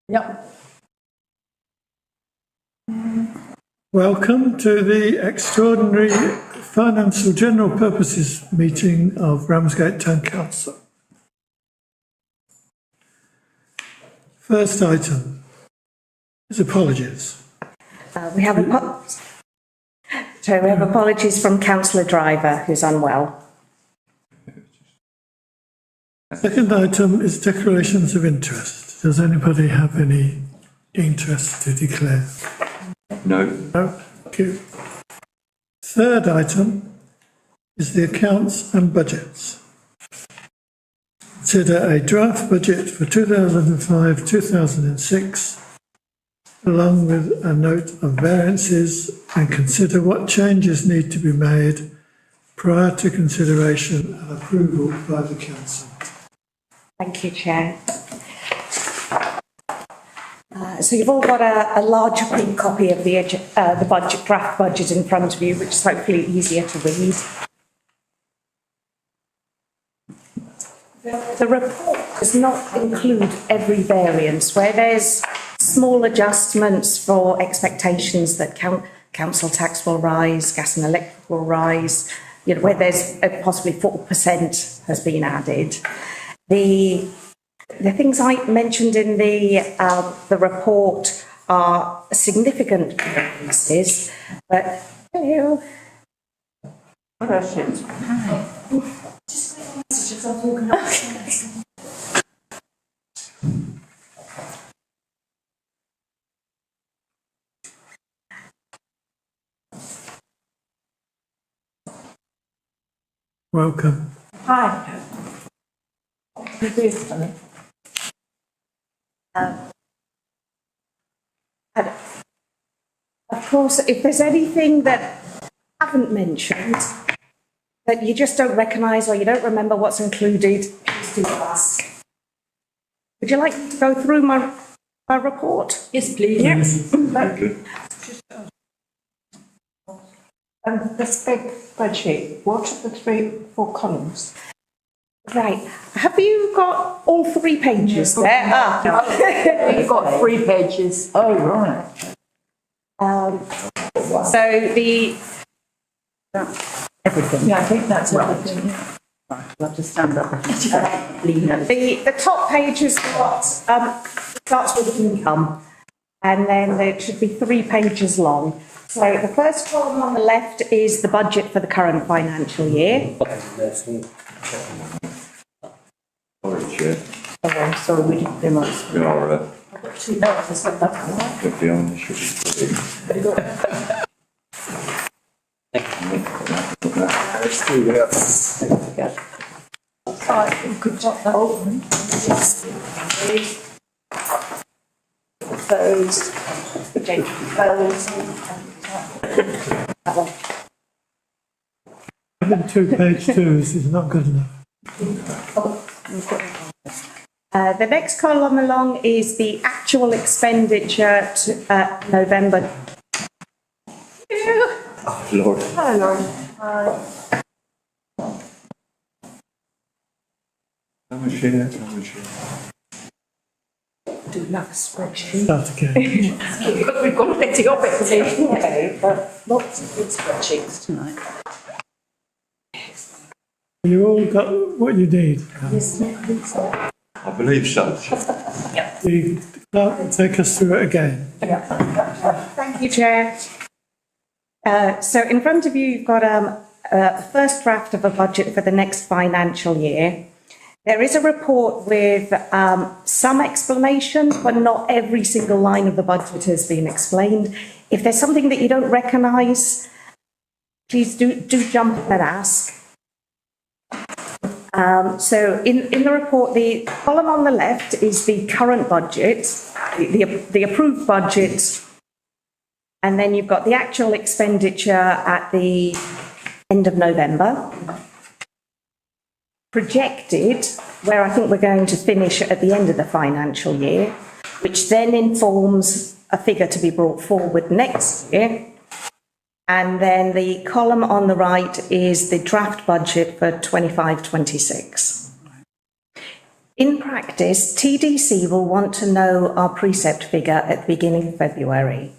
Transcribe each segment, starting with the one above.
Yep. Welcome to the extraordinary financial general purposes meeting of Ramsgate Town Council. First item is apologies. We have apologies from Councillor Driver, who's unwell. Second item is declarations of interest. Does anybody have any interest to declare? No. No, thank you. Third item is the accounts and budgets. Consider a draft budget for 2005-2006 along with a note of variances and consider what changes need to be made prior to consideration and approval by the council. Thank you, Chair. So you've all got a large print copy of the budget, draft budget in front of you, which is hopefully easier to read. The report does not include every variance. Where there's small adjustments for expectations that council tax will rise, gas and electric will rise, where there's possibly 4% has been added. The things I mentioned in the report are significant increases, but hello. What else is? Welcome. Hi. Of course, if there's anything that I haven't mentioned that you just don't recognise or you don't remember what's included, please do ask. Would you like me to go through my report? Yes, please. Yes. This big spreadsheet, what are the 4 columns? Right. Have you got all 3 pages there? You've got 3 pages. Oh, right. So the... Everything. Yeah, I think that's everything. Yeah. Right, we'll have to stand up. The top page has got, starts with income, and then there should be 3 pages long. So the first column on the left is the budget for the current financial year. Sorry, Chair. Sorry, we didn't do much. We are, I've got 2 notes. good beyond the sugar. Good job. Those. Having 2 page 2s is not good enough. The next column along is the actual expenditure to November. Oh, Lord. Hello, Lauren. How much here? Do another spreadsheet. Start again. We've got plenty of it today, but lots of good spreadsheets tonight. You all got what you need. Yes, I believe so. The clerk will take us through it again. Thank you, Chair. So in front of you, you've got a first draft of a budget for the next financial year. There is a report with some explanation, but not every single line of the budget has been explained. If there's something that you don't recognise, please do jump in and ask. So in the report, the column on the left is the current budget, the approved budget, and then you've got the actual expenditure at the end of November. Projected, where I think we're going to finish at the end of the financial year, which then informs a figure to be brought forward next year. And then the column on the right is the draft budget for 25-26. In practice, TDC will want to know our precept figure at the beginning of February.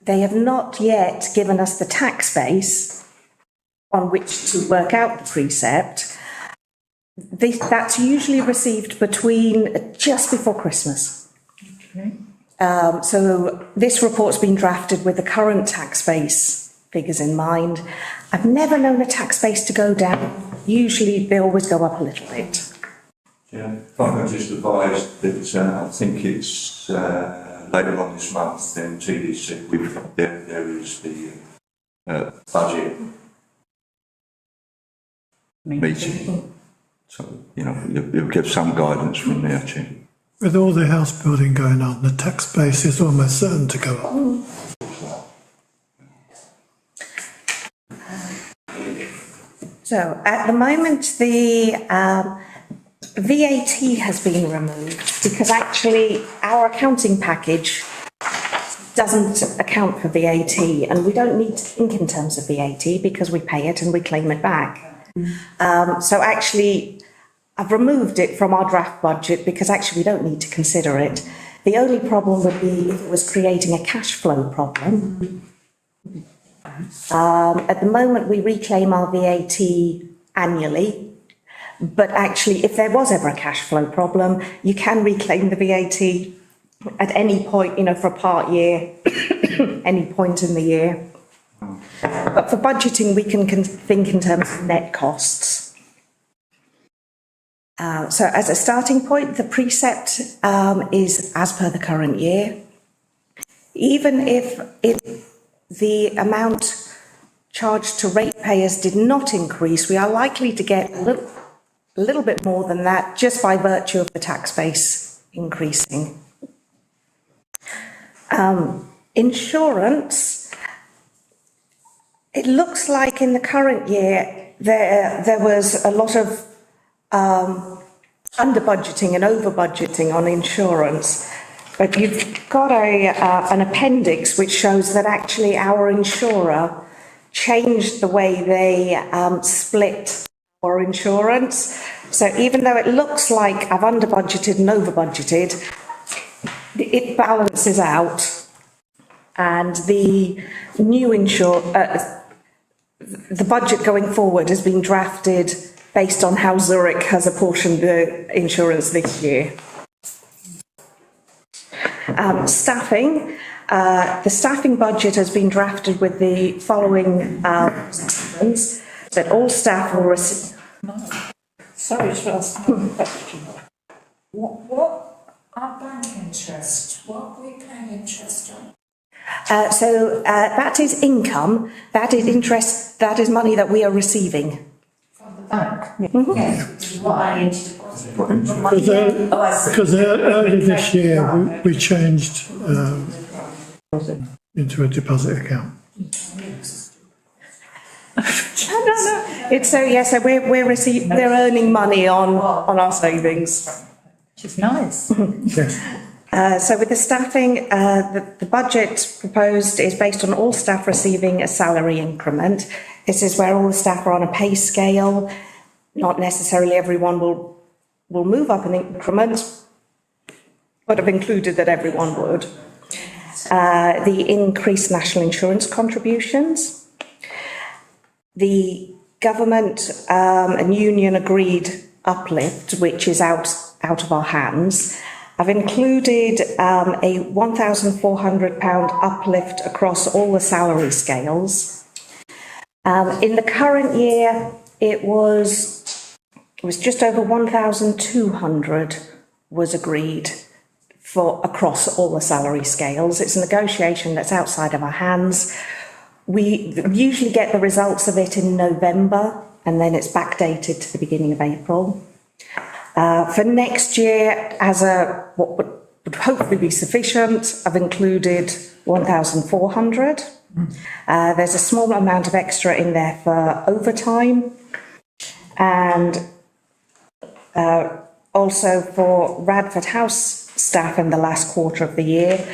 They have not yet given us the tax base on which to work out the precept. That's usually received between just before Christmas. Okay. So this report's been drafted with the current tax base figures in mind. I've never known a tax base to go down. Usually they always go up a little bit. Yeah, if I could just advise that I think it's later on this month, then TDC, there is the budget meeting. So, you know, you'll get some guidance from there too. With all the house building going on, the tax base is almost certain to go up. So at the moment, the VAT has been removed because actually our accounting package doesn't account for VAT, and we don't need to think in terms of VAT because we pay it and we claim it back. So actually, I've removed it from our draft budget because actually we don't need to consider it. The only problem would be if it was creating a cash flow problem. At the moment, we reclaim our VAT annually. But actually, if there was ever a cash flow problem, you can reclaim the VAT at any point, you know, for a part year, any point in the year. But for budgeting, we can think in terms of net costs. So as a starting point, the precept is as per the current year. Even if the amount charged to ratepayers did not increase, we are likely to get a little bit more than that just by virtue of the tax base increasing. Insurance, it looks like in the current year there was a lot of under budgeting and over budgeting on insurance, but you've got an appendix which shows that actually our insurer changed the way they split our insurance. So even though it looks like I've under budgeted and over budgeted, it balances out, and the new the budget going forward has been drafted based on how Zurich has apportioned the insurance this year. Staffing. The staffing budget has been drafted with the following statements, that all staff will receive. Sorry to ask a question. What are bank interest? What are we paying interest on? So that is income, that is interest, that is money that we are receiving. From the bank? Yes. What I need to Because earlier this year we changed into a deposit account. No. It's so they're earning money on our savings. Which is nice. Yes. So with the staffing, the budget proposed is based on all staff receiving a salary increment. This is where all the staff are on a pay scale. Not necessarily everyone will move up in increments, but I've included that everyone would. The increased national insurance contributions. The government and union agreed uplift, which is out of our hands. I've included a £1,400 uplift across all the salary scales. In the current year, it was just over 1,200 was agreed for across all the salary scales. It's a negotiation that's outside of our hands. We usually get the results of it in November, and then it's backdated to the beginning of April. For next year, as what would hopefully be sufficient, I've included 1,400. There's a small amount of extra in there for overtime, and also for Radford House staff in the last quarter of the year.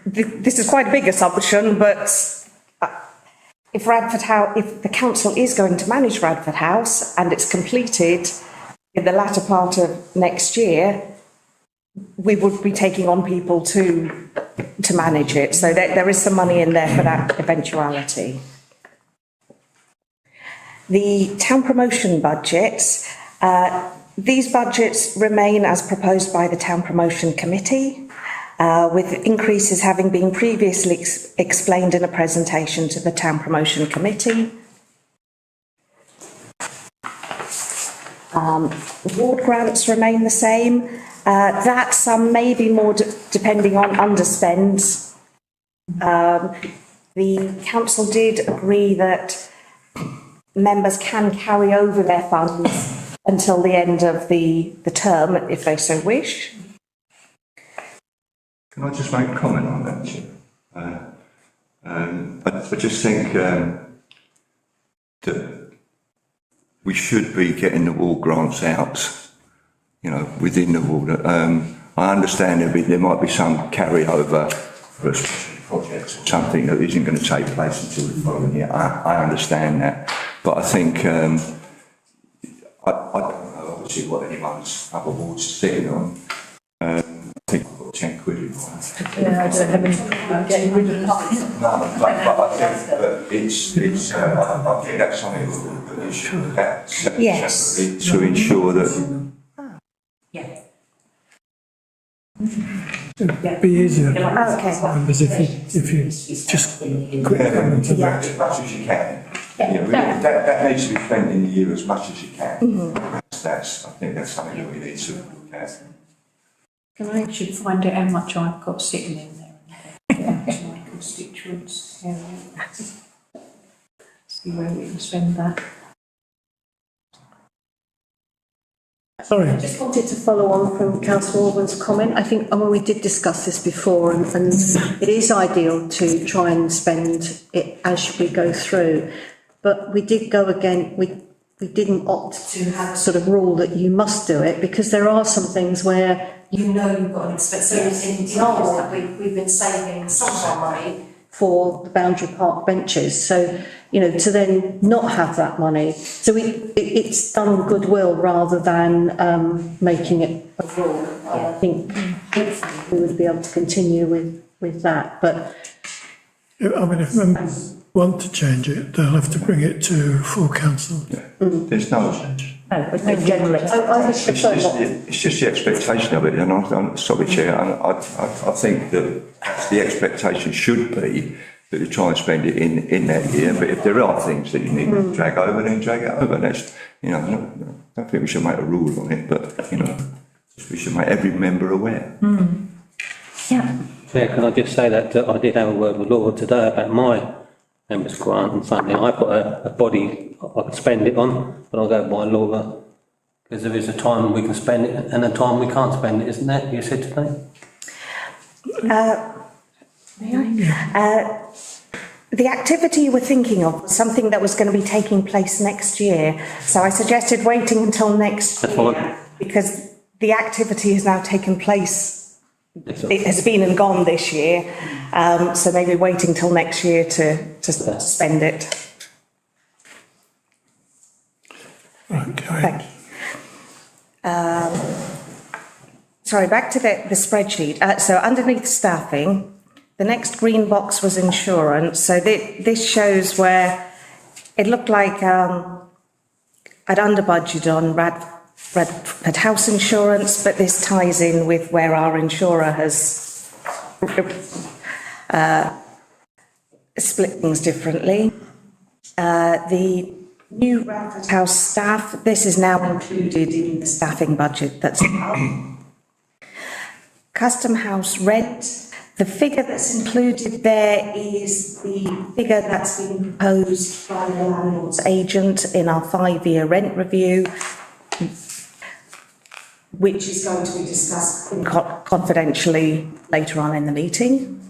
This is quite a big assumption, but if the council is going to manage Radford House and it's completed, in the latter part of next year, we would be taking on people to manage it. So there is some money in there for that eventuality. The town promotion budgets, these budgets remain as proposed by the Town Promotion Committee, with increases having been previously explained in a presentation to the Town Promotion Committee. Ward grants remain the same. That sum may be more depending on underspends. The council did agree that members can carry over their funds until the end of the term if they so wish. Can I just make a comment on that, Chair? I just think that we should be getting the ward grants out, you know, within the ward. I understand there might be some carryover for a special project, something that isn't going to take place until the following year. I understand that, but I think I don't know obviously what anyone's other wards sitting on. I think I've got 10 quid in mine. Yeah, I don't have any, I'm getting rid of mine. No, but I think that it's I think that's something that we should look at Yes. to ensure that. Yeah. It'd be easier, Okay. members, if you just quick comment on that. As much as you can. That needs to be spent in the year as much as you can. I think that's something that we need to look at. I should find out how much I've got sitting in there and get out to my constituents area. See where we can spend that. Sorry. I just wanted to follow on from Councillor Orban's comment. I think, I mean, we did discuss this before, and it is ideal to try and spend it as we go through. But we did go again, we didn't opt to have a sort of rule that you must do it, because there are some things where you know you've got an expense. So in our ward, we've been saving some of our money for the Boundary Park benches. So, you know, to then not have that money. So it's done goodwill rather than making it a rule. I think hopefully we would be able to continue with that. But I mean, if members want to change it, they'll have to bring it to full council. Yeah. There's no. generally, I would prefer not. It's just the expectation of it, and I'm sorry, Chair, and I think that the expectation should be that you try and spend it in that year, but if there are things that you need to drag over, then drag it over. That's, you know, I don't think we should make a rule on it, but, you know, we should make every member aware. Yeah. Chair, can I just say that I did have a word with Laura today about my members' grant and funding. I've got a body I can spend it on, but I'll go by Laura, because there is a time we can spend it and a time we can't spend it, isn't there? You said today. The activity we're thinking of was something that was going to be taking place next year. So I suggested waiting until next year, because the activity has now taken place. It has been and gone this year, so maybe waiting till next year to spend it. Right, go Thank ahead. you. Sorry, back to the spreadsheet. So underneath staffing, the next green box was insurance. So this shows where it looked like I'd under budgeted on Radford house insurance, but this ties in with where our insurer has split things differently. The new Radford house staff, this is now included in the staffing budget that's up. Custom house rent, the figure that's included there is the figure that's been proposed by the landlord's agent in our 5-year rent review, which is going to be discussed confidentially later on in the meeting.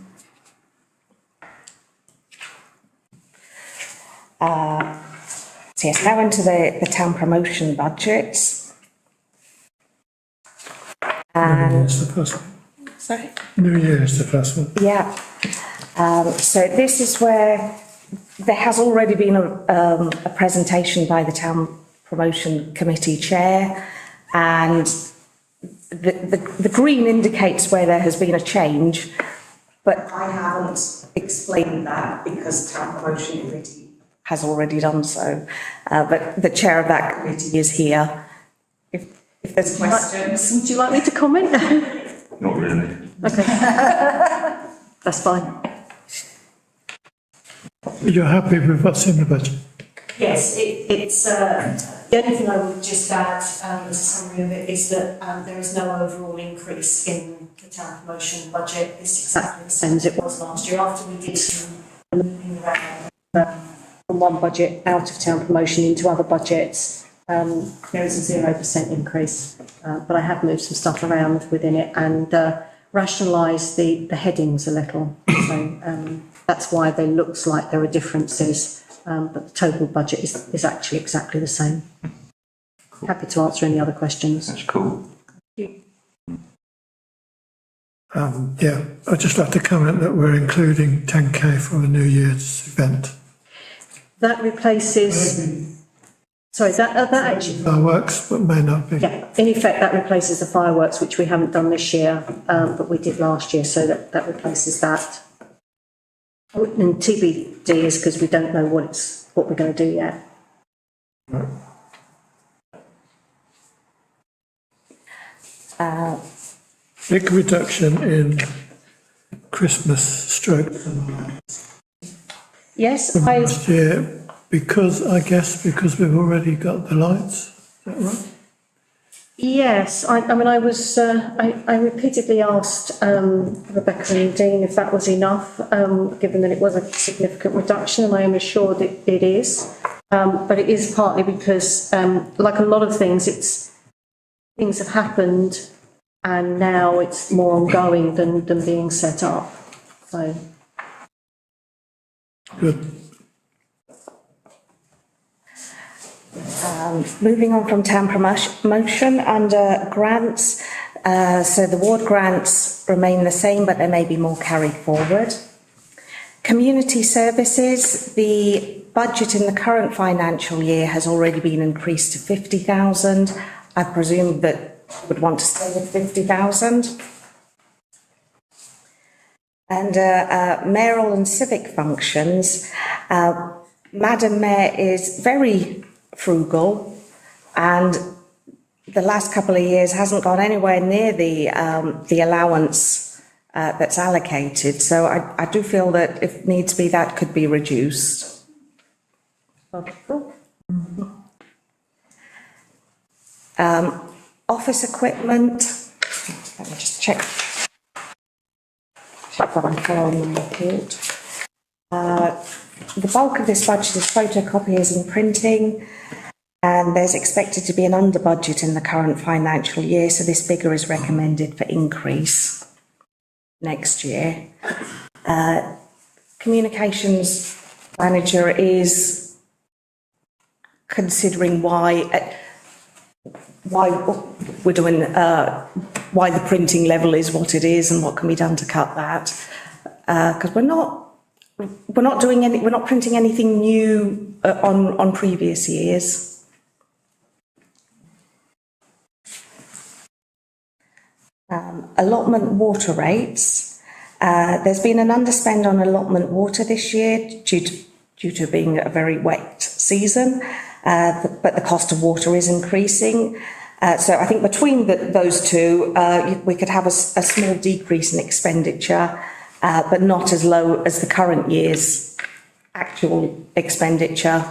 So yes, now into the town promotion budgets. And It's the first one. sorry. New Year is the first one. Yeah. So this is where there has already been a presentation by the Town Promotion Committee Chair. And the green indicates where there has been a change, but I haven't explained that because Town Promotion Committee has already done so. But the chair of that committee is here. If there's questions. Would you like me to comment? Not really. Okay. That's fine. You're happy with what's in the budget? Yes, it's, the only thing I would just add, as a summary of it, is that there is no overall increase in the town promotion budget. It's exactly the same as it was last year, after we did some moving around From one budget out of town promotion into other budgets, there is a 0% increase. But I have moved some stuff around within it and rationalised the headings a little. So that's why there looks like there are differences. But the total budget is actually exactly the same. Cool. Happy to answer any other questions. That's cool. Yeah, I'd just like to comment that we're including 10k for a New Year's event. That replaces, sorry, that actually, Fireworks, but may not be. yeah, in effect, that replaces the fireworks, which we haven't done this year, but we did last year, so that replaces that. And TBD is because we don't know what we're going to do yet. Big reduction in Christmas stroke Yes, last year because we've already got the lights. Is that right? yes, I mean, I repeatedly asked Rebecca and Dean if that was enough, given that it was a significant reduction, and I am assured it is. But it is partly because, like a lot of things, things have happened and now it's more ongoing than being set up. So. Good. Moving on from town promotion under grants, so the ward grants remain the same, but there may be more carried forward. Community services, the budget in the current financial year has already been increased to 50,000. I presume that would want to stay with 50,000. And mayoral and civic functions, Madam Mayor is very frugal, and the last couple of years hasn't gone anywhere near the allowance that's allocated. So I do feel that if needs be, that could be reduced. Office equipment. Let me just check what I found in the report. The bulk of this budget is photocopiers and printing, and there's expected to be an under budget in the current financial year, so this figure is recommended for increase next year. Communications manager is considering why we're doing, why the printing level is what it is and what can be done to cut that. Because we're not printing anything new on previous years. Allotment water rates. There's been an underspend on allotment water this year due to being a very wet season, but the cost of water is increasing. So I think between those two, we could have a small decrease in expenditure, but not as low as the current year's actual expenditure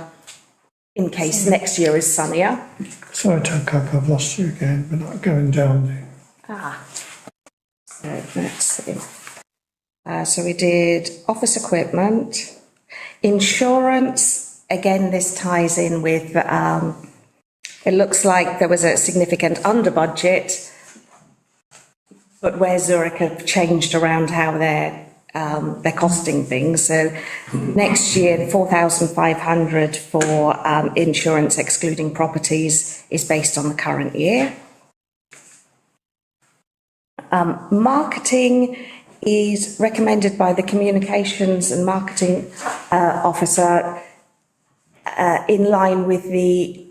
in case next year is sunnier. Sorry, Tuck, I've lost you again. We're not going down there. So let's see. So we did office equipment, insurance. Again, this ties in with, it looks like there was a significant under budget, but where Zurich have changed around how they're costing things. So next year, 4,500 for insurance excluding properties is based on the current year. Marketing is recommended by the communications and marketing officer in line with the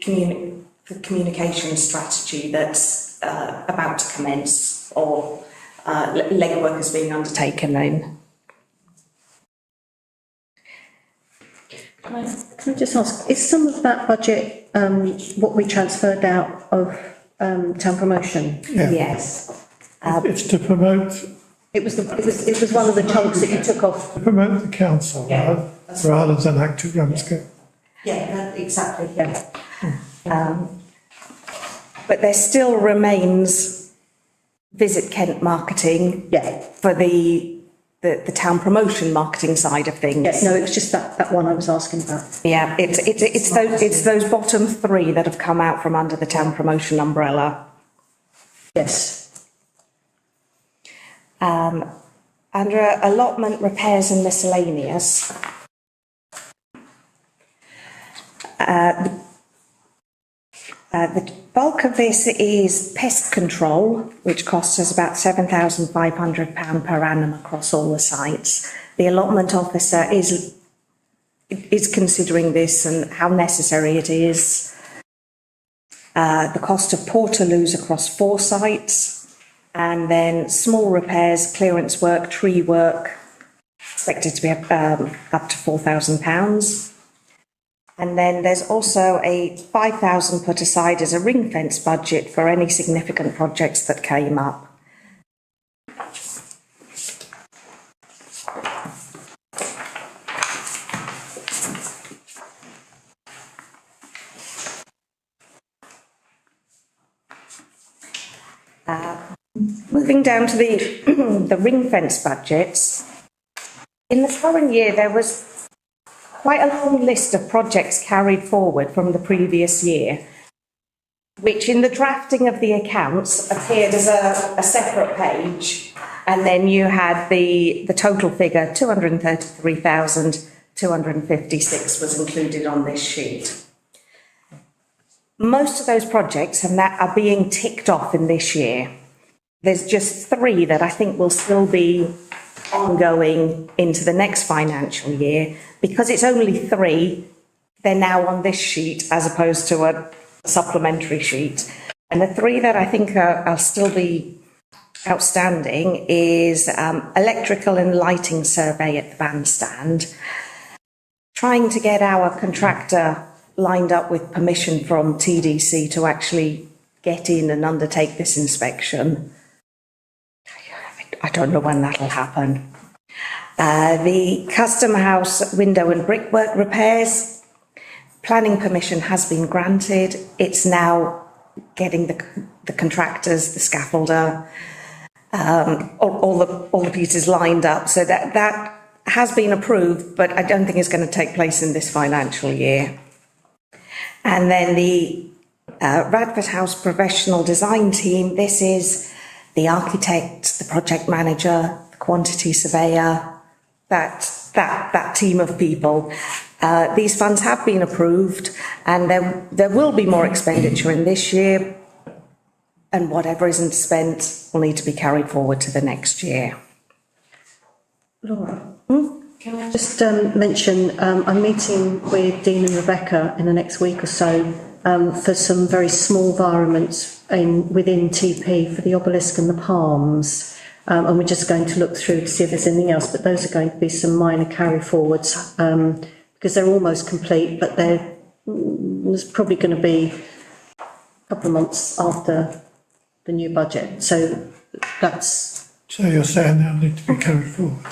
for communication strategy that's about to commence, or legwork is being undertaken in. Can I just ask, is some of that budget what we transferred out of town promotion? Yeah. Yes. It's to promote, It was one of the chunks that you took off. to promote the council Yeah. rather than active Ramsgate. Yeah, exactly, yeah. But there still remains Visit Kent marketing for the town promotion marketing side of things. Yes, no, it was just that one I was asking about. Yeah, it's those bottom three that have come out from under the town promotion umbrella. Yes. Under allotment, repairs and miscellaneous, the bulk of this is pest control, which costs us about £7,500 per annum across all the sites. The allotment officer is considering this and how necessary it is. The cost of portaloos across 4 sites, and then small repairs, clearance work, tree work, expected to be up to £4,000. And then there's also a £5,000 put aside as a ring fence budget for any significant projects that came up. Moving down to the ring fence budgets, in the current year there was quite a long list of projects carried forward from the previous year, which in the drafting of the accounts appeared as a separate page, and then you had the total figure, 233,256 was included on this sheet. Most of those projects are being ticked off in this year. There's just 3 that I think will still be ongoing into the next financial year. Because it's only 3, they're now on this sheet as opposed to a supplementary sheet. And the 3 that I think are still be outstanding is electrical and lighting survey at the bandstand, trying to get our contractor lined up with permission from TDC to actually get in and undertake this inspection. I don't know when that'll happen. The Custom House window and brickwork repairs, planning permission has been granted. It's now getting the contractors, the scaffolder, all the pieces lined up. So that has been approved, but I don't think it's going to take place in this financial year. And then the Radford House professional design team, this is the architect, the project manager, the quantity surveyor, that team of people. These funds have been approved, and there will be more expenditure in this year, and whatever isn't spent will need to be carried forward to the next year. Laura, can I just mention, I'm meeting with Dean and Rebecca in the next week or so for some very small environments within TP for the obelisk and the palms. And we're just going to look through to see if there's anything else, but those are going to be some minor carry forwards because they're almost complete, but there's probably going to be a couple of months after the new budget. So that's... So you're saying they'll need to be carried forward?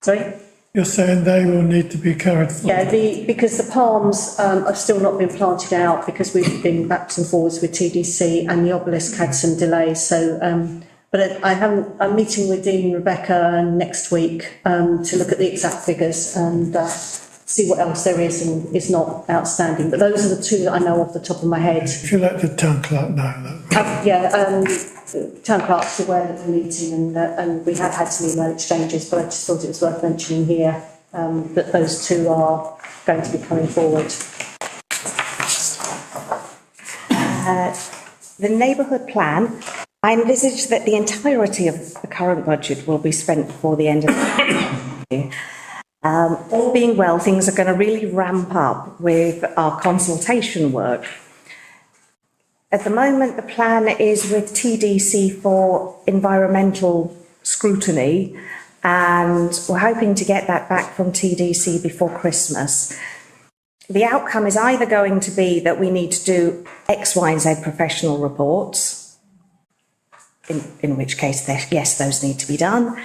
Sorry? You're saying they will need to be carried forward? Yeah, because the palms have still not been planted out because we've been backwards and forwards with TDC, and the obelisk had some delays. So, but I'm meeting with Dean and Rebecca next week to look at the exact figures and see what else there is and is not outstanding. But those are the 2 that I know off the top of my head. If you let the town clerk know that. Town clerk's aware of the meeting and we have had some email exchanges, but I just thought it was worth mentioning here that those 2 are going to be coming forward. The neighbourhood plan, I envisage that the entirety of the current budget will be spent before the end of the year. All being well, things are going to really ramp up with our consultation work. At the moment, the plan is with TDC for environmental scrutiny, and we're hoping to get that back from TDC before Christmas. The outcome is either going to be that we need to do X, Y, and Z professional reports, in which case, yes, those need to be done.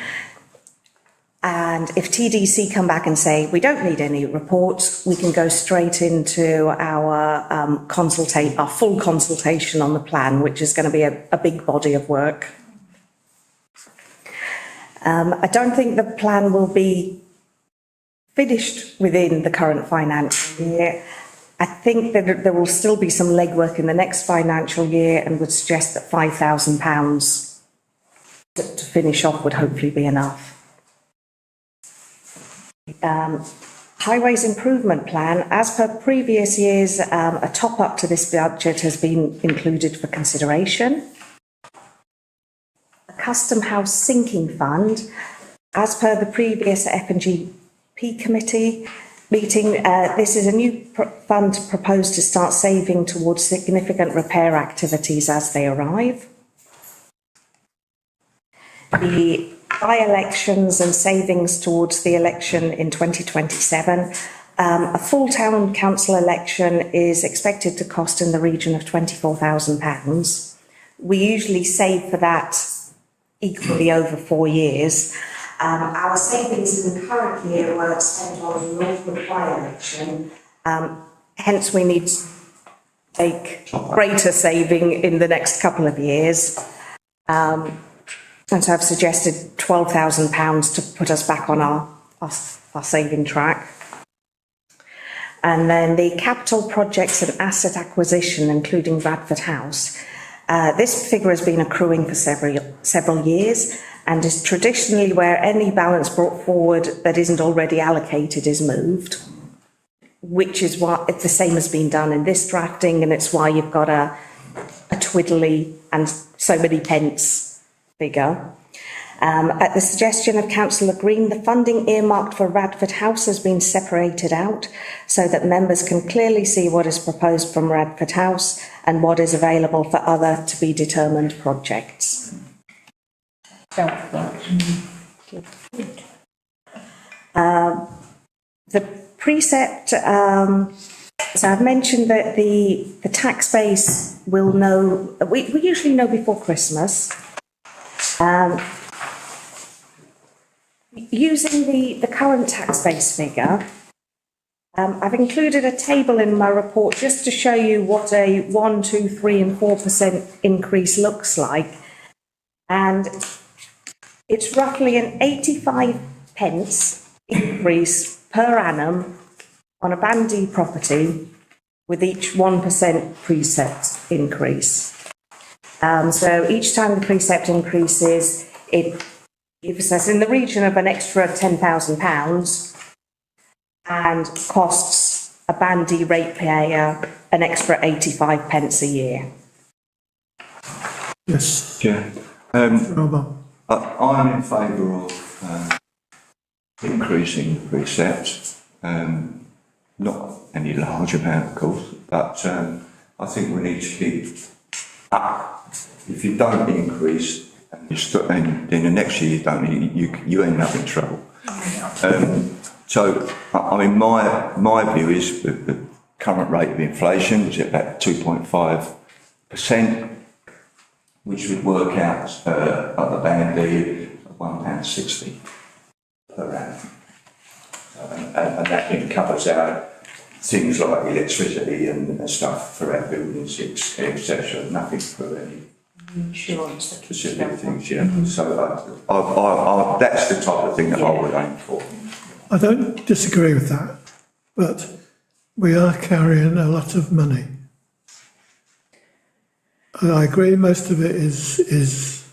And if TDC come back and say, we don't need any reports, we can go straight into our our full consultation on the plan, which is going to be a big body of work. I don't think the plan will be finished within the current financial year. I think that there will still be some legwork in the next financial year, and would suggest that £5,000 to finish off would hopefully be enough. Highways Improvement Plan, as per previous years, a top-up to this budget has been included for consideration. A Custom House Sinking Fund, as per the previous F&GP committee meeting, this is a new fund proposed to start saving towards significant repair activities as they arrive. The by-elections and savings towards the election in 2027. A full town council election is expected to cost in the region of £24,000. We usually save for that equally over 4 years. Our savings in the current year were spent on the Northwood by-election, hence we need to take greater saving in the next couple of years. And so I've suggested £12,000 to put us back on our saving track. And then the capital projects and asset acquisition, including Bradford House. This figure has been accruing for several years, and is traditionally where any balance brought forward that isn't already allocated is moved, which is what the same has been done in this drafting, and it's why you've got a twiddly and so many pence figure. At the suggestion of Councillor Green, the funding earmarked for Radford House has been separated out so that members can clearly see what is proposed from Radford House and what is available for other to be determined projects. The precept, so I've mentioned that the tax base will know, we usually know before Christmas. Using the current tax base figure, I've included a table in my report just to show you what a 1%, 2%, 3% and 4% increase looks like. And it's roughly an 85 pence increase per annum on a Band D property with each 1% precept increase. So each time the precept increases, it gives us in the region of an extra £10,000 and costs a Band D ratepayer an extra 85 pence a year. Yes. Yeah. I'm in favour of increasing the precepts, not any large amount, of course, but I think we need to keep up. If you don't increase, and then the next year you don't, you end up in trouble. So, I mean, my view is that the current rate of inflation is about 2.5%, which would work out at the Band D of £1.60 per annum. And that then covers our things like electricity and stuff for our buildings, etc. Nothing for any Insurance. specific things, yeah. So that's the type of thing that I would aim for. I don't disagree with that, but we are carrying a lot of money. And I agree most of it is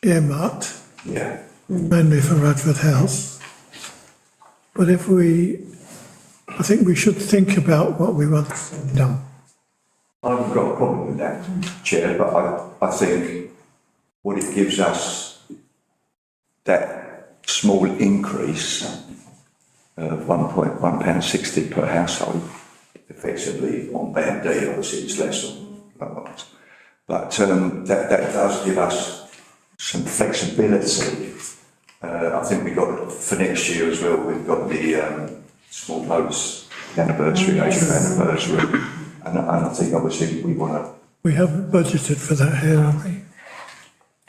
earmarked, Yeah. mainly for Radford House. But I think we should think about what we want done. I haven't got a problem with that, Chair, but I think what it gives us, that small increase of £1.60 per household, effectively on Band D, obviously it's less on otherwise. But that does give us some flexibility. I think we got for next year as well. We've got the small boats anniversary, anniversary, and I think obviously we want to. We haven't budgeted for that here, have we?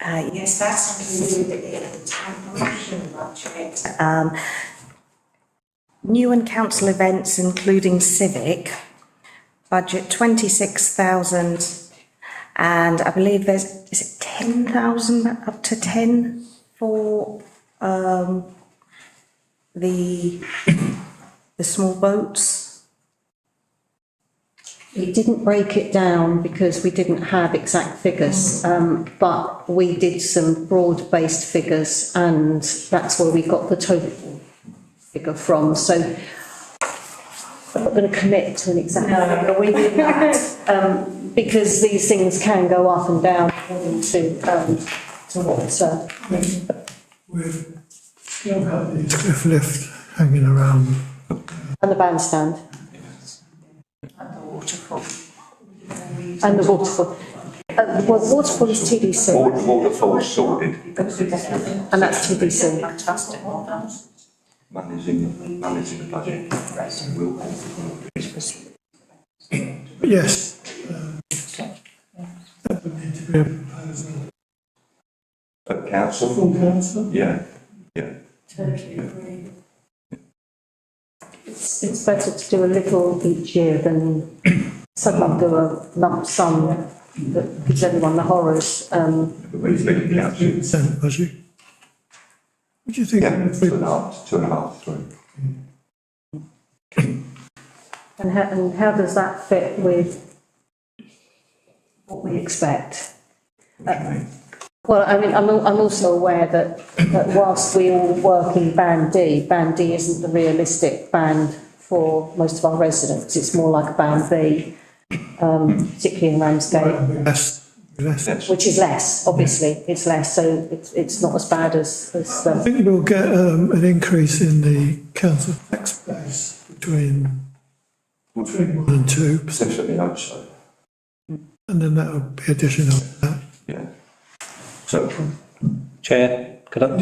Yes, that's something to do with the town promotion budget. New and council events, including civic, budget 26,000, and I believe is it 10,000 up to 10 for the small boats. We didn't break it down because we didn't have exact figures, but we did some broad-based figures, and that's where we got the total figure from. So I'm not going to commit to an exact figure. We did that because these things can go up and down according to what. We've still got the stiff lift hanging around. And the bandstand. And the waterfall. And the waterfall. Well, waterfall is TDC. Waterfall is sorted. And that's TDC. Fantastic, well done. Money's in the budget. Yes. That would need to be a proposal. At council? Full council? Yeah. Totally agree. It's better to do a little each year than suddenly do a lump sum that gives everyone the horrors. But when it's been council. 3%, was you? What do you think? Yeah, 2.5, 3. And how does that fit with what we expect? Well, I mean, I'm also aware that whilst we all work in Band D isn't the realistic band for most of our residents. It's more like a Band B, particularly in Ramsgate. Less. Which is less, obviously, it's less, so it's not as bad as I think we'll get an increase in the council tax base between 1 and 2%, Essentially, hope so. and then that will be additional to that. Yeah. So, Chair, could I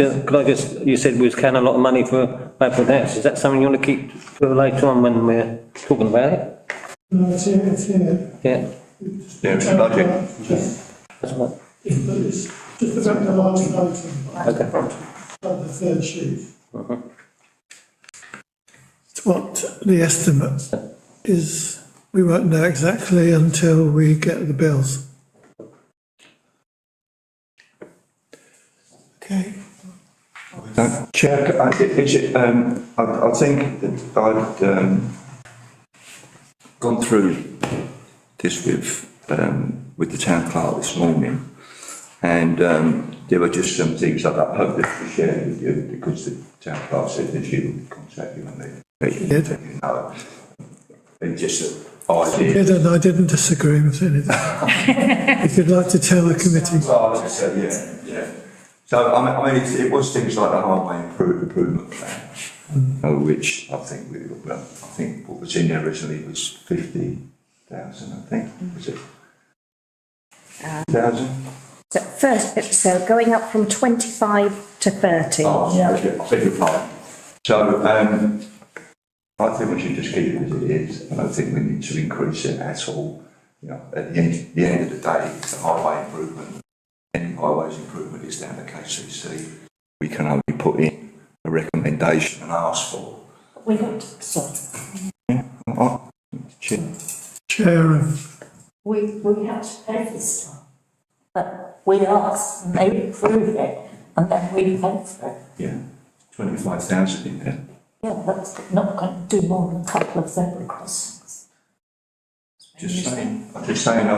just, you said we was counting a lot of money for Bradford House, is that something you want to keep for later on when we're talking about it? No, it's here. Yeah. there is a budget. That's what, It's just about the last item, okay. on the third sheet. It's what the estimate is. We won't know exactly until we get the bills. Okay. Chair, is it, I think that I'd gone through this with the town clerk this morning, and there were just some things that I hope that we shared with you, because the town clerk said that she would contact you and Did. you know. It's just And I didn't disagree with anything. If you'd like to tell the committee. Well, as I said, yeah. So, I mean, it was things like the highway improvement plan, which I think what was in there originally was 50,000, I think, was it? 1,000? So going up from 25 to 30. Oh, yeah. I beg your pardon. So, I think we should just keep it as it is. I don't think we need to increase it at all. You know, at the end of the day, it's a highway improvement. Any highways improvement is down to KCC. We can only put in a recommendation and ask for. We got, sorry, Yeah. Chair, we had to pay this time. But we asked and they approved it and then we paid for it. Yeah, 25,000 in there. Yeah, that's not going to do more than a couple of zebra crossings. Just saying, I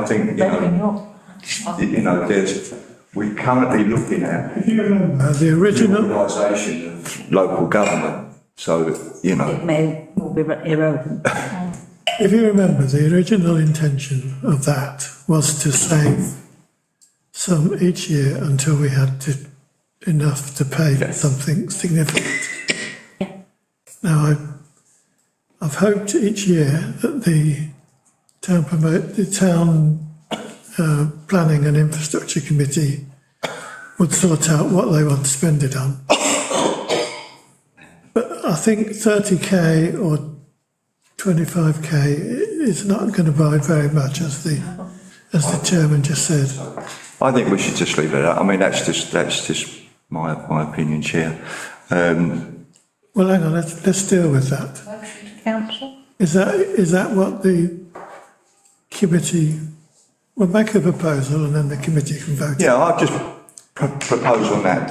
think, Maybe not. we're currently looking at if you remember, the the original, organisation of local government. So, It may all be irrelevant. if you remember, the original intention of that was to save some each year until we had enough to pay for something significant. Now, I've hoped each year that the town Planning and Infrastructure Committee would sort out what they want to spend it on. But I think 30k or 25k is not going to buy very much, as the chairman just said. I think we should just leave it out. I mean, that's just my opinion, Chair. Well, hang on, let's deal with that. Motion to council? Is that what the committee will make a proposal and then the committee can vote? Yeah, I'll just propose on that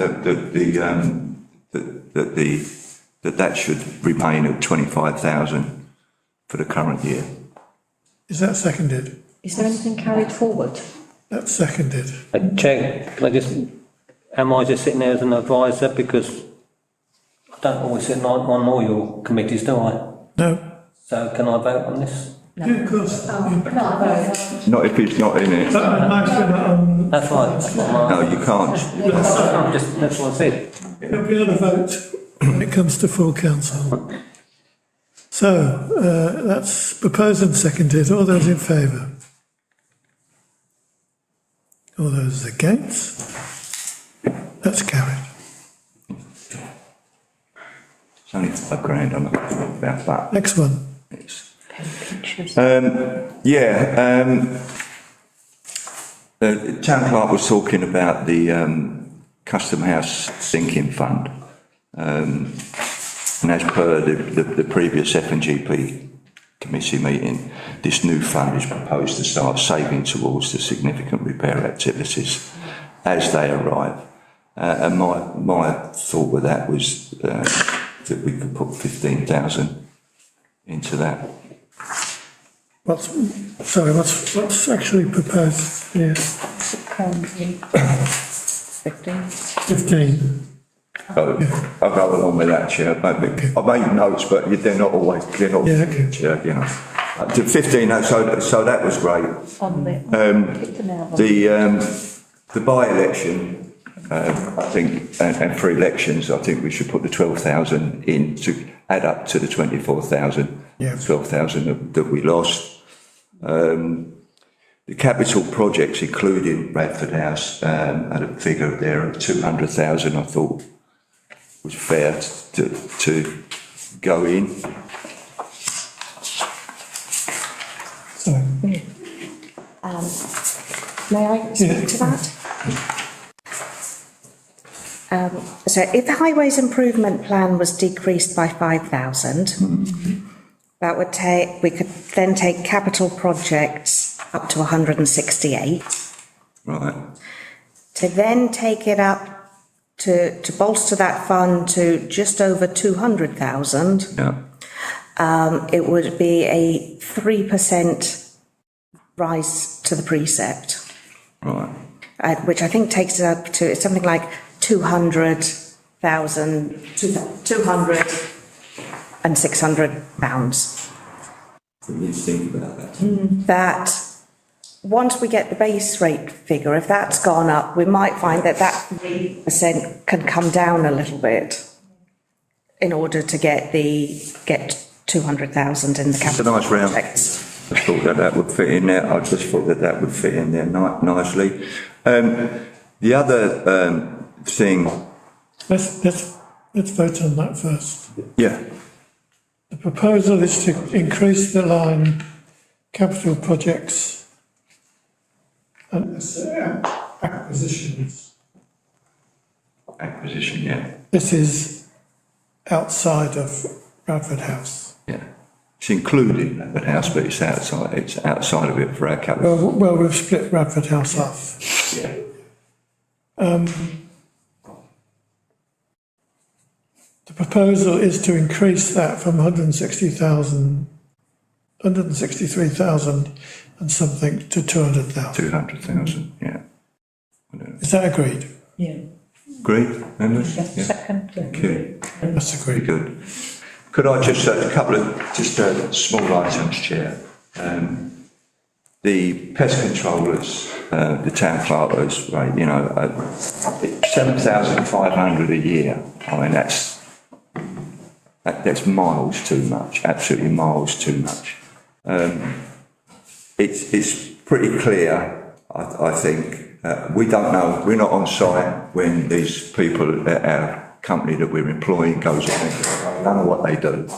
that should remain at 25,000 for the current year. Is that seconded? Is there anything carried forward? That's seconded. Chair, am I just sitting there as an advisor, because I don't always sit on all your committees, do I? No. So can I vote on this? Yeah, of course. Not if it's not in it. That's right. No, you can't. That's what I said. There'll be another vote when it comes to full council. So, that's proposed and seconded. All those in favour? All those against? That's carried. It's only £5,000, I'm not sure about that. Next one. The town clerk was talking about the Custom House sinking fund. And as per the previous F&GP committee meeting, this new fund is proposed to start saving towards the significant repair activities as they arrive. And my thought with that was that we could put 15,000 into that. What's actually proposed here? 15. 15. So I'll go along with that, Chair. I make notes, but they're not always clear. Yeah, okay. Chair, you know. To 15, so that was great. On the, The by-election, I think, and for elections, I think we should put the 12,000 in to add up to the 24,000, Yeah. 12,000 that we lost. The capital projects, including Bradford House, at a figure there of 200,000, I thought was fair to go in. So, May I speak to that? So if the highways improvement plan was decreased by 5,000, that would we could then take capital projects up to 168. Right. To then take it up to bolster that fund to just over 200,000, Yeah. it would be a 3% rise to the precept. Right. Which I think takes it up to something like 200,000, 200 and 600 pounds. We need to think about that. That once we get the base rate figure, if that's gone up, we might find that 3% can come down a little bit in order to get 200,000 in the capital It's a nice round. projects. I thought that would fit in there. I just thought that would fit in there nicely. The other thing. let's vote on that first. Yeah. The proposal is to increase the line capital projects and acquisitions. Acquisition, yeah. This is outside of Bradford House. Yeah. It's included Bradford House, but it's outside of it for our capital. Well, we've split Bradford House off. Yeah. The proposal is to increase that from 163,000 and something to 200,000. 200,000, yeah. Is that agreed? yeah. Agreed, members? Yeah. Second. Thank you. That's Very agreed. good. Could I just, a couple of small items, Chair. The pest controllers, the town clerk was, right, 7,500 a year. I mean, that's miles too much, absolutely miles too much. It's pretty clear, I think we don't know. We're not on site when these people at our company that we're employing goes on. I don't know what they do.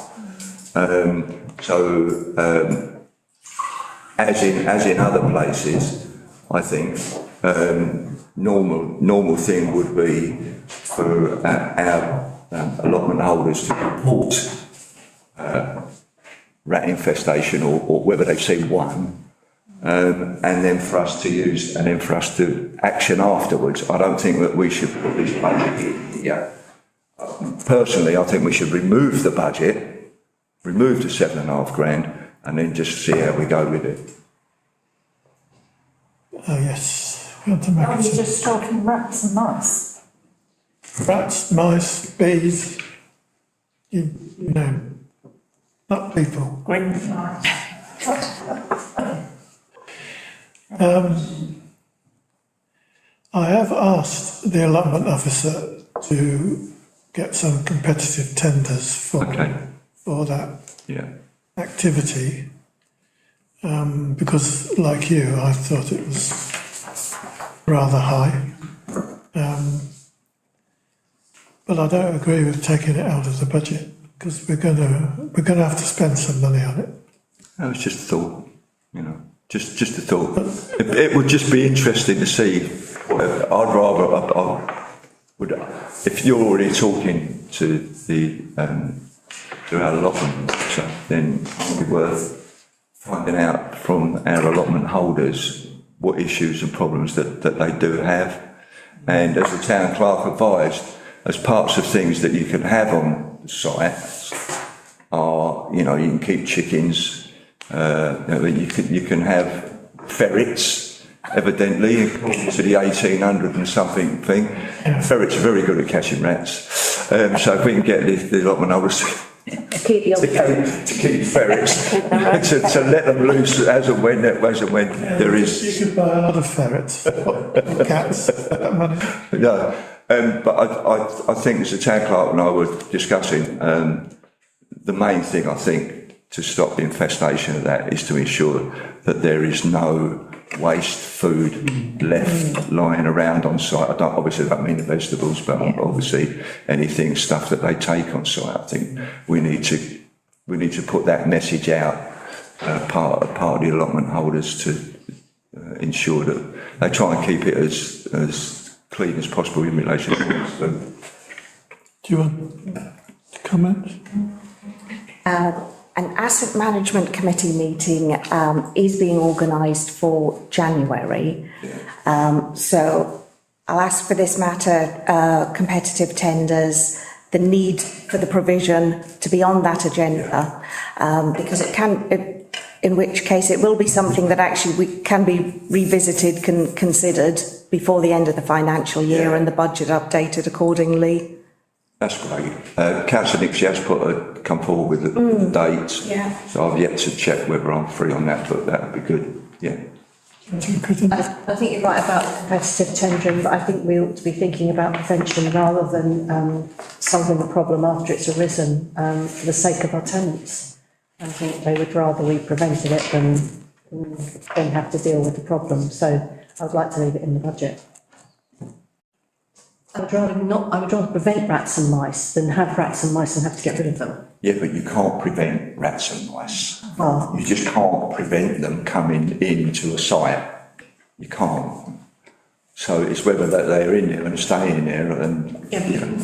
As in other places, I think normal thing would be for our allotment holders to report rat infestation or whether they see one, and then for us to use and then for us to action afterwards. I don't think that we should put this budget in here. Personally, I think we should remove the budget, remove the £7.5 grand, and then just see how we go with it. Oh, yes. We want to make Are we it just talking rats and mice? rats, mice, bees, you know, not people. Green flies. I have asked the allotment officer to get some competitive tenders for that activity, because, like you, I thought it was rather high. But I don't agree with taking it out of the budget because we're going to have to spend some money on it. That was just a thought, you know, just a thought. It would just be interesting to see. If you're already talking to to our allotment, then it would be worth finding out from our allotment holders what issues and problems that they do have. And as the town clerk advised, as parts of things that you can have on the site are, you know, you can keep chickens, you can have ferrets, evidently, according to the 1800 and something thing. Ferrets are very good at catching rats. So if we can get the allotment holders to keep ferrets, to let them loose as and when there is. You could buy a lot of ferrets, cats, money. No, but I think as the town clerk and I were discussing, the main thing I think to stop the infestation of that is to ensure that there is no waste food left lying around on site. Obviously I don't mean the vegetables, but obviously anything, stuff that they take on site. I think we need to put that message out, part of the allotment holders, to ensure that they try and keep it as clean as possible in relation to food. Do you want to comment? An asset management committee meeting is being organised for January. So I'll ask for this matter, competitive tenders, the need for the provision to be on that agenda, because in which case it will be something that actually can be revisited, considered before the end of the financial year and the budget updated accordingly. That's great. Councillor Nixie has come forward with the dates. Yeah. So I've yet to check whether I'm free on that, but that would be good. Yeah. I think you're right about the competitive tendering, but I think we ought to be thinking about prevention rather than solving the problem after it's arisen, for the sake of our tenants. I think they would rather we prevented it than have to deal with the problem. So I would like to leave it in the budget. I would rather prevent rats and mice than have rats and mice and have to get rid of them. Yeah, but you can't prevent rats and mice. Oh. You just can't prevent them coming into a site. You can't. So it's whether they're in there and staying there and, you know.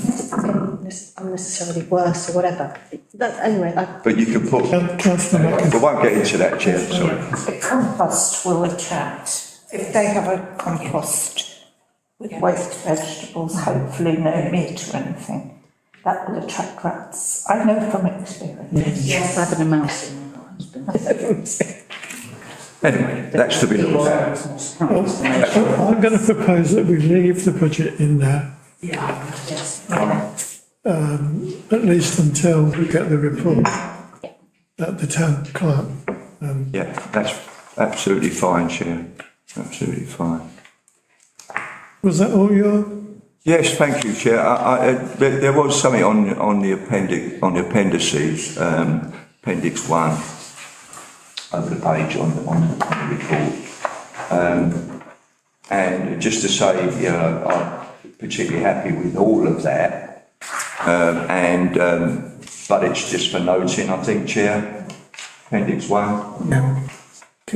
Unnecessarily worse or whatever. Anyway. But you can put... We won't get into that, Chair, sorry. The compost will attract, if they have a compost with waste vegetables, hopefully no meat or anything, that will attract rats. I know from experience. Yes, having a mouse in there. Anyway, that's to be looked at. I'm going to propose that we leave the budget in there. Yeah, yes. At least until we get the report at the town clerk. Yeah, that's absolutely fine, Chair. Absolutely fine. Was that all your? Yes, thank you, Chair. There was something on the appendices, Appendix 1, over the page on the report. And just to say, you know, I'm particularly happy with all of that. But it's just for noting, I think, Chair, Appendix 1. Yeah.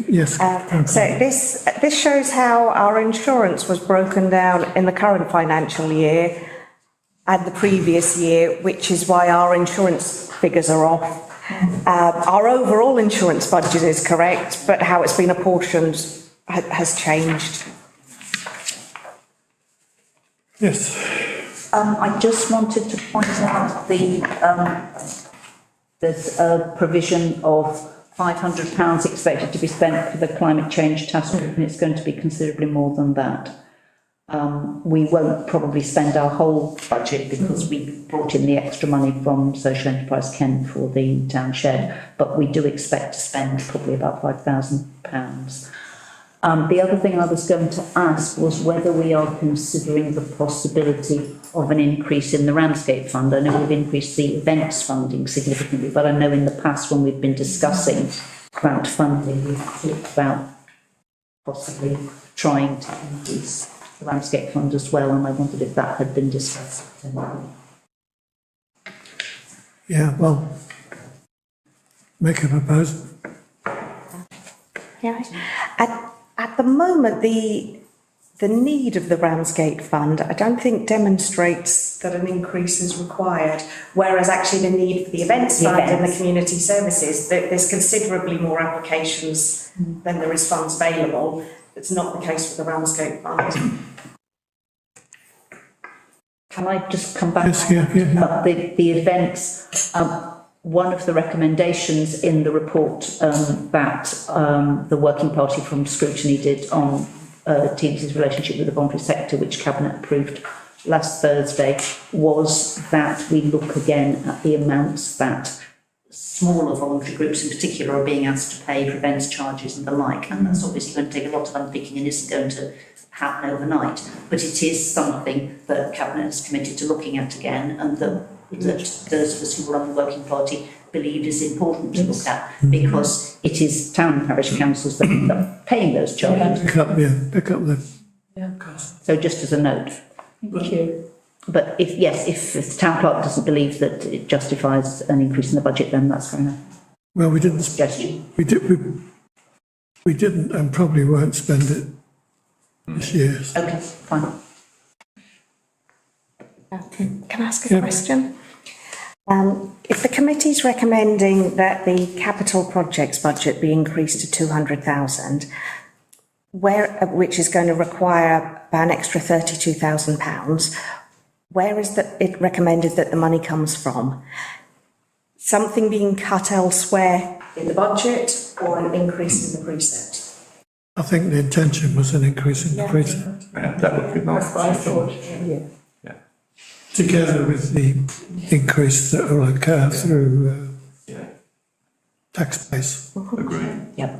Yes. So this shows how our insurance was broken down in the current financial year and the previous year, which is why our insurance figures are off. Our overall insurance budget is correct, but how it's been apportioned has changed. Yes. I just wanted to point out there's a provision of £500 expected to be spent for the climate change task group, and it's going to be considerably more than that. We won't probably spend our whole budget because we brought in the extra money from Social Enterprise Kent for the town shed, but we do expect to spend probably about £5,000. The other thing I was going to ask was whether we are considering the possibility of an increase in the Ramsgate fund. I know we've increased the events funding significantly, but I know in the past when we've been discussing grant funding, we've talked about possibly trying to increase the Ramsgate fund as well, and I wondered if that had been discussed. Yeah, well, make a proposal. Yeah. At the moment, the need of the Ramsgate Fund, I don't think demonstrates that an increase is required, whereas actually the need for the events fund and the community services, there's considerably more applications than there is funds available. It's not the case with the Ramsgate Fund. Can I just come back? Yes, yeah. The events, one of the recommendations in the report that the working party from scrutiny did on TDC's relationship with the voluntary sector, which Cabinet approved last Thursday, was that we look again at the amounts that smaller voluntary groups in particular are being asked to pay for events charges and the like, and that's obviously going to take a lot of unpicking and isn't going to happen overnight, but it is something that Cabinet is committed to looking at again, and that those of us who run the working party believe is important to look at, because it is town and parish councils that end up paying those charges. Pick up the. Yeah. So just as a note. Thank you. But if the town clerk doesn't believe that it justifies an increase in the budget, then that's fair enough. Well, we didn't. Suggestion. We didn't, and probably won't spend it this year. Okay, fine. Can I ask a question? If the committee's recommending that the capital projects budget be increased to 200,000, which is going to require about an extra £32,000, where is it recommended that the money comes from? Something being cut elsewhere in the budget, or an increase in the precept? I think the intention was an increase in the precept. Yeah, that would be my. That's what I thought. Yeah. Together with the increase that will occur through tax base. Agreed. Yep.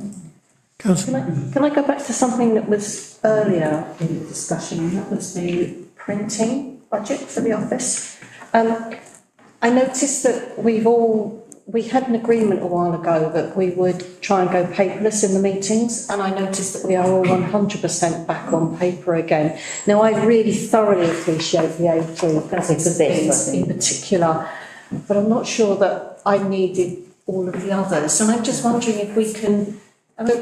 Councillor. Can I go back to something that was earlier in the discussion, and that was the printing budget for the office? I noticed that we had an agreement a while ago that we would try and go paperless in the meetings, and I noticed that we are all 100% back on paper again. Now, I really thoroughly appreciate the A3 in particular, but I'm not sure that I needed all of the others. And I'm just wondering if we can, over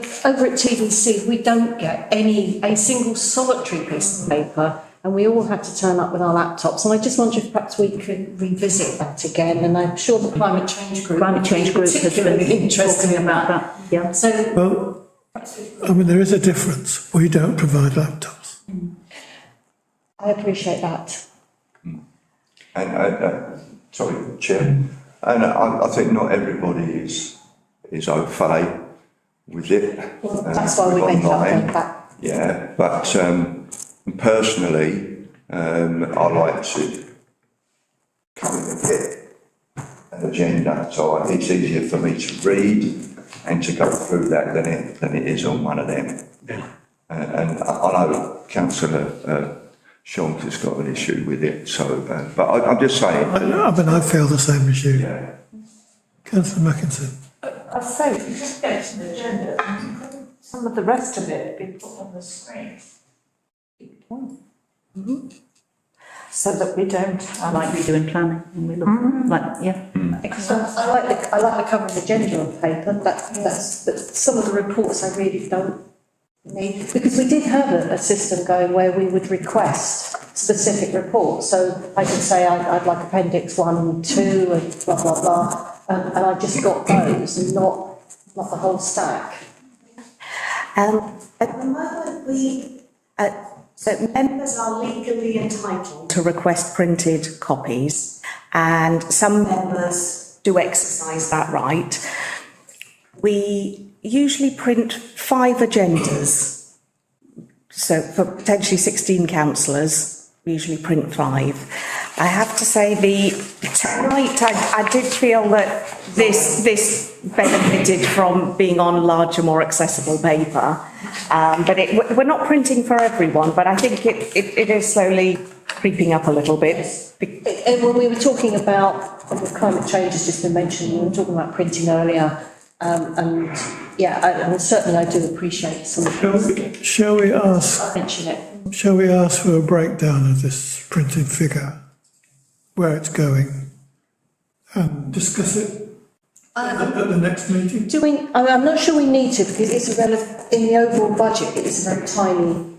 at TDC, we don't get a single solitary piece of paper, and we all had to turn up with our laptops. And I just wonder if perhaps we could revisit that again. And I'm sure the Climate Change Group has been interested about that. Yeah. So, Well, I mean, there is a difference. We don't provide laptops. I appreciate that. And sorry, Chair, and I think not everybody is au fait with it. Well, that's why we ended up going back. Yeah, but personally, I like to come in and get an agenda, so it's easier for me to read and to go through that than it is on one of them. Yeah. And I know Councillor Shonk has got an issue with it, so, but I'm just saying. I mean, I feel the same as you. Yeah. Councillor Mackinson. I say, if you just get to the agenda, some of the rest of it be put on the screen. So that we don't have. Like we do in planning, and we look, like, yeah. I like the covering agenda on paper, but some of the reports I really don't need, because we did have a system going where we would request specific reports, so I could say I'd like appendix 1 and 2 and blah, blah, blah, and I just got those and not the whole stack. At the moment, so members are legally entitled To request printed copies, and some members do exercise that right. We usually print 5 agendas. So for potentially 16 councillors, we usually print 5. I have to say tonight I did feel that this benefited from being on larger, more accessible paper. But we're not printing for everyone, but I think it is slowly creeping up a little bit. And when we were talking about, climate change has just been mentioned, we were talking about printing earlier, and yeah, certainly I do appreciate some of the. Shall we ask? Mention it. Shall we ask for a breakdown of this printed figure, where it's going, and discuss it at the next meeting? I'm not sure we need to, because it's in the overall budget, it is a very tiny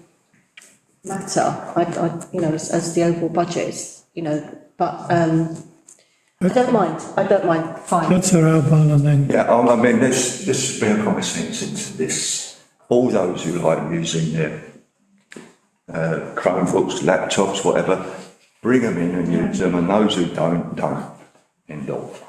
matter. As the overall budget is, but I don't mind. Fine. Councillor Alban and then. Yeah, I mean, let's bring a common sense into this. All those who like using their Chromebooks, laptops, whatever, bring them in and use them, and those who don't, end off.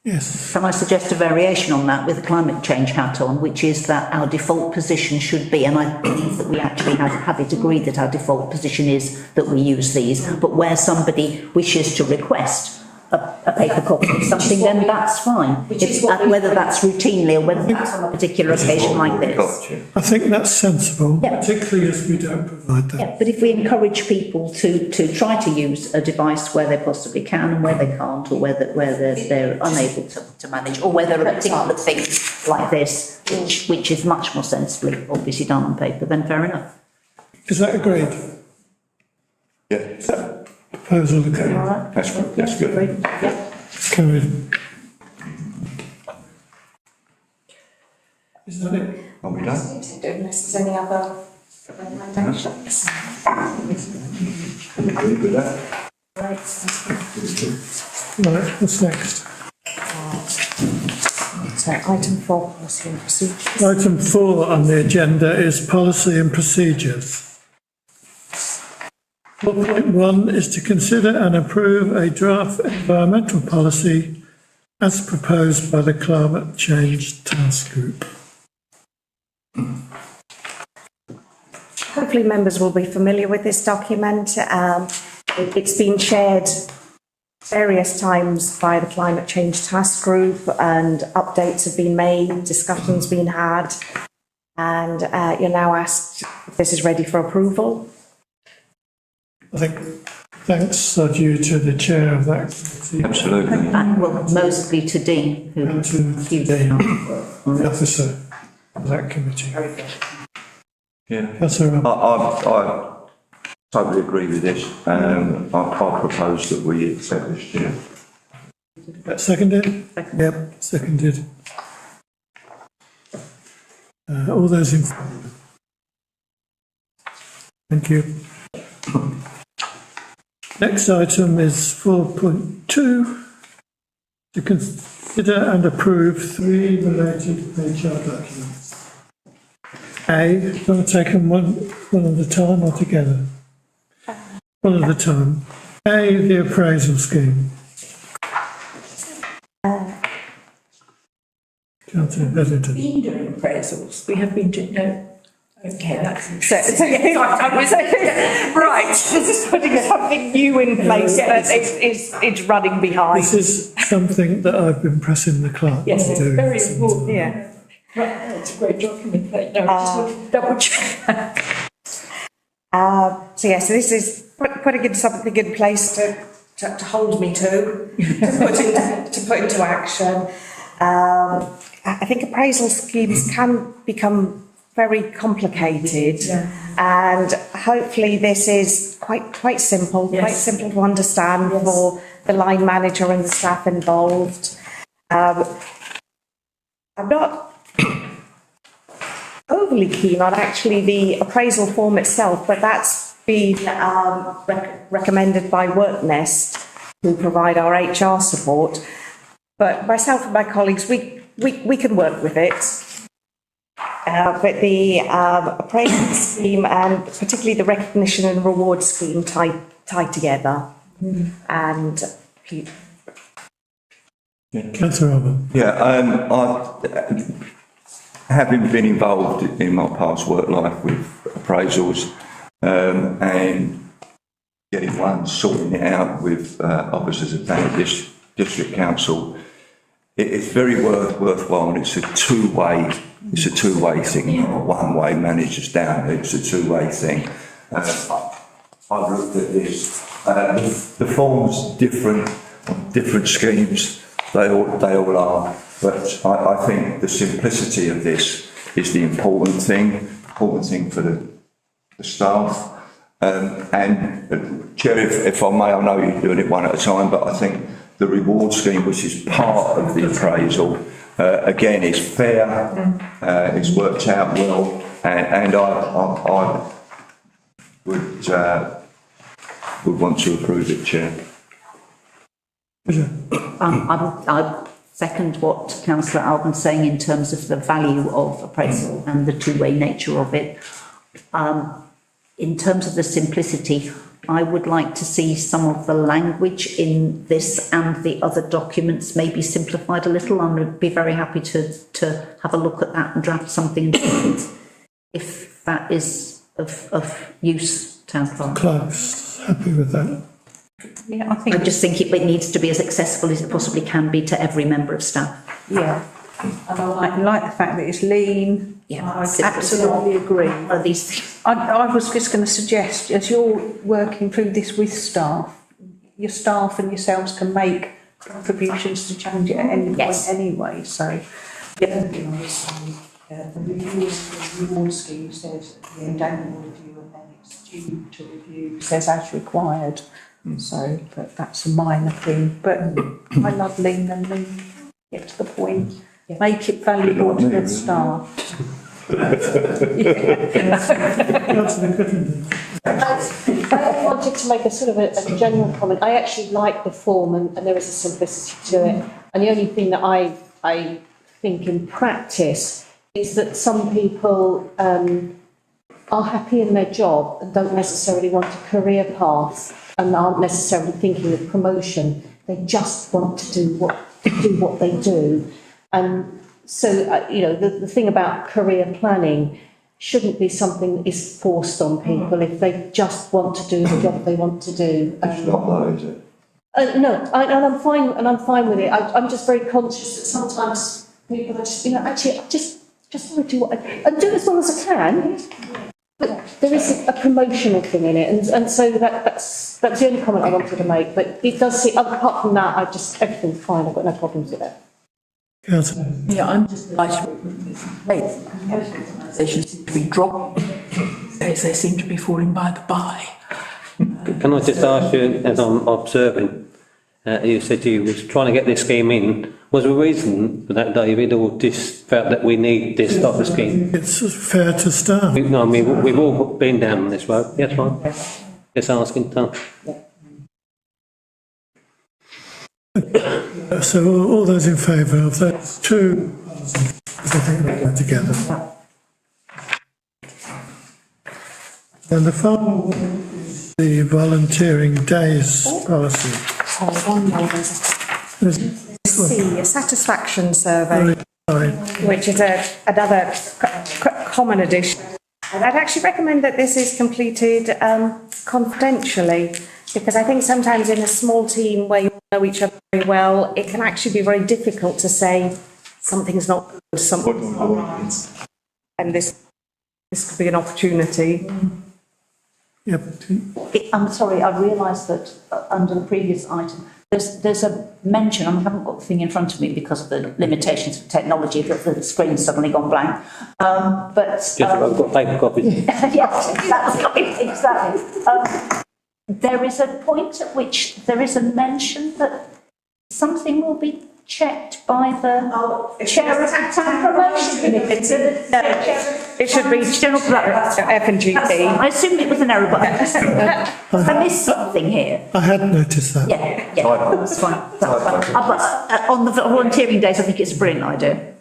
Yes. Can I suggest a variation on that with a climate change hat on, which is that our default position should be, and I believe that we actually have it agreed that our default position is that we use these, but where somebody wishes to request a paper copy of something, then that's fine. Whether that's routinely or whether that's on a particular occasion like this. I think that's sensible, Yeah. particularly as we don't provide that. Yeah, but if we encourage people to try to use a device where they possibly can and where they can't, or where they're unable to manage, or where there are particular things like this, which is much more sensibly obviously done on paper, then fair enough. Is that agreed? Yeah. Proposal agreed? That's good. That's good. Yeah. Carried. Is that it? Are we done? Unless there's any other recommendations. Agree with that? Right, what's next? So item 4, policy and procedures. Item 4 on the agenda is policy and procedures. 4.1 is to consider and approve a draft environmental policy as proposed by the Climate Change Task Group. Hopefully members will be familiar with this document. It's been shared various times by the Climate Change Task Group, and updates have been made, discussions been had, and you're now asked if this is ready for approval. I think thanks are due to the chair of that committee. Absolutely. And well, mostly to Dean, who And to the officer of that committee. Yeah. Councillor I totally agree with this. I propose that we accept this, Chair. Seconded? Yep, seconded. All those in favour? Thank you. Next item is 4.2, to consider and approve 3 related HR documents. A, do you want to take them one at a time or together? One at a time. A, the appraisal scheme. Councillor Hetherington. Been doing appraisals. We have been doing, no. Okay, that's Right, this is putting something new in place that is running behind. This is something that I've been pressing the clerk yes, to it's do. very important. Yeah. Right, it's a great document. But no, just want to double check. So this is putting something in place to hold me to put into action. I think appraisal schemes can become very complicated. And hopefully this is quite simple, quite simple to understand for the line manager and the staff involved. I'm not overly keen on actually the appraisal form itself, but that's been recommended by WorkNest, who provide our HR support. But myself and my colleagues, we can work with it. But the appraisal scheme and particularly the recognition and reward scheme tie together. And Councillor Robin. Having been involved in my past work life with appraisals, and getting one, sorting it out with officers of Town District Council, it's very worthwhile, and it's a two-way thing, not a one-way managers down, it's a two-way thing. I've looked at this, the forms different schemes, they all are, but I think the simplicity of this is the important thing for the staff. And Chair, if I may, I know you're doing it one at a time, but I think the reward scheme, which is part of the appraisal, again, is fair, it's worked out well, and I would want to approve it, Chair. I second what Councillor Alban's saying in terms of the value of appraisal and the two-way nature of it. In terms of the simplicity, I would like to see some of the language in this and the other documents maybe simplified a little. I would be very happy to have a look at that and draft something if that is of use, Town Clerk. Clerk's happy with that. Yeah, I just think it needs to be as accessible as it possibly can be to every member of staff. Yeah, and I like the fact that it's lean. Yeah, I absolutely agree. One of these things. I was just going to suggest, as you're working through this with staff, your staff and yourselves can make contributions to change it at any point anyway. So, the reward scheme says the annual review, and then it's due to review, says as required. So, but that's a minor thing. But I love lean and lean. Get to the point. Make it valuable to the staff. I wanted to make a sort of a general comment. I actually like the form, and there is a simplicity to it. And the only thing that I think in practice is that some people are happy in their job and don't necessarily want a career path and aren't necessarily thinking of promotion. They just want to do what they do. And so, the thing about career planning shouldn't be something that is forced on people if they just want to do the job they want to do. It's not though, is it? No, I'm fine with it. I'm just very conscious that sometimes people are just, actually, I just want to do what and do as well as I can. But there is a promotional thing in it, and so that's the only comment I wanted to make. But it does see. Apart from that, everything's fine. I've got no problems with it. Yeah, I'm just delighted with organisations seem to be dropping. They seem to be falling by the by. Can I just ask you, as I'm observing, you said you was trying to get this scheme in. Was there a reason for that, David, or just felt that we need this type of scheme? It's fair to staff. No, I mean, we've all been down on this road. Yes, right? Just asking, Tom. So all those in favour of those two policies, I think they go together. And the final one is the volunteering days policy. a satisfaction survey, which is another common addition. And I'd actually recommend that this is completed confidentially, because I think sometimes in a small team where you know each other very well, it can actually be very difficult to say something's not good, something's not right. And this could be an opportunity. Yep. I'm sorry, I realised that under the previous item, there's a mention, I haven't got the thing in front of me because of the limitations of technology, that the screen's suddenly gone blank. But. Just I've got paper copies. Yes, exactly. There is a point at which there is a mention that something will be checked by the chair of the town promotion. It should be general F and GP. I assumed it was an error, but I missed something here. I had noticed that. Yeah, that's fine. That's fine. But on the volunteering days, I think it's a brilliant idea.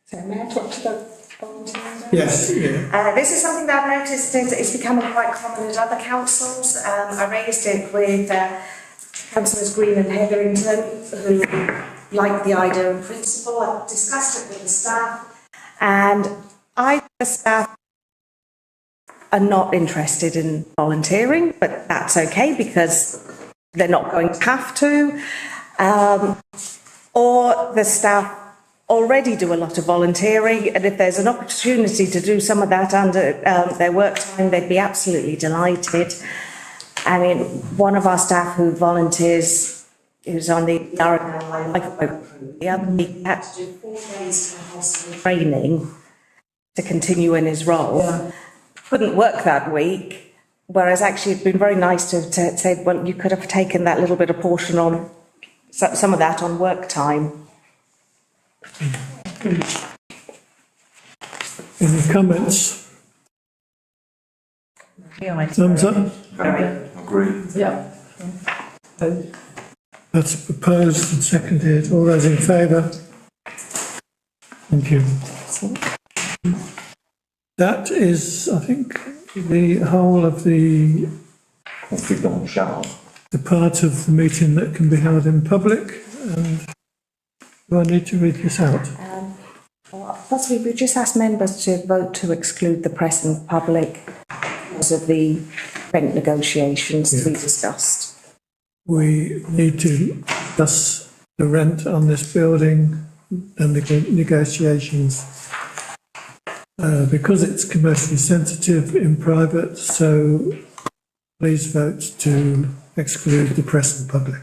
So may I talk to the volunteering? Yes, yeah. This is something that I've noticed is becoming quite common at other councils. I raised it with Councillors Green and Hetherington, who like the idea in principle. I've discussed it with the staff, and the staff are not interested in volunteering, but that's okay because they're not going to have to. Or the staff already do a lot of volunteering, and if there's an opportunity to do some of that under their work time, they'd be absolutely delighted. I mean, one of our staff who volunteers, who's on the lifeboat, the other week had to do 4 days compulsory training to continue in his role. Yeah. Couldn't work that week, whereas actually it'd been very nice to say, well, you could have taken that little bit of portion on, some of that on work time. Any comments? Thumbs up? Agree. Yeah. That's proposed and seconded. All those in favour? Thank you. That is, I think, the whole of the part of the meeting that can be held in public. And do I need to read this out? Possibly, we just asked members to vote to exclude the press and public because of the rent negotiations to be discussed. We need to discuss the rent on this building and the negotiations because it's commercially sensitive in private, so please vote to exclude the press and public.